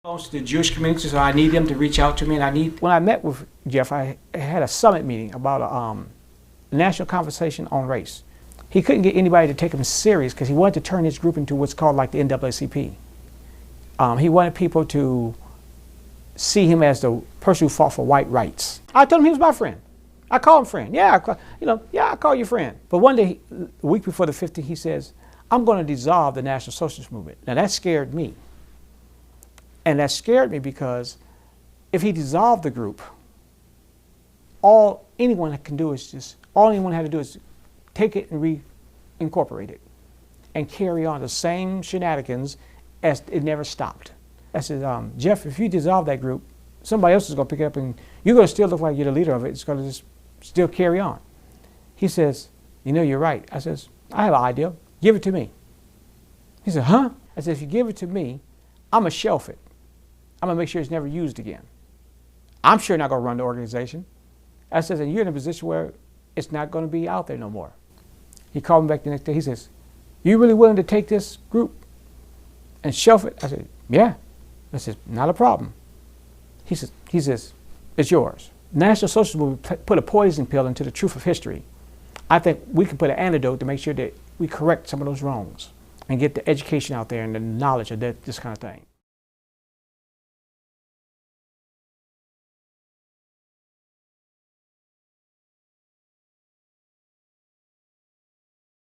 To the Jewish community, so I need them to reach out to me, and when I met with Jeff, I had a summit meeting about a national conversation on race. He couldn't get anybody to take him serious because he wanted to turn his group into what's called like the NAACP. He wanted people to see him as the person who fought for white rights. I told him he was my friend. I call him friend. Yeah, I call you friend. But one day, a week before the 15th, he says, "I'm going to dissolve the National Socialist Movement." Now that scared me. And that scared me because if he dissolved the group, all anyone had to do is take it and reincorporate it and carry on the same shenanigans as it never stopped. I said, Jeff, if you dissolve that group, somebody else is going to pick it up and you're going to still look like you're the leader of it. It's going to just still carry on. He says, you know, you're right. I says, I have an idea. Give it to me. He said, huh? I said, if you give it to me, I'm going to shelf it. I'm going to make sure it's never used again. I'm sure not going to run the organization. I says, and you're in a position where it's not going to be out there no more. He called me back the next day. He says, you really willing to take this group and shelf it? I said, yeah. I said, not a problem. He says, it's yours. National Socialism will put a poison pill into the truth of history. I think we can put an antidote to make sure that we correct some of those wrongs and get the education out there and the knowledge of this kind of thing.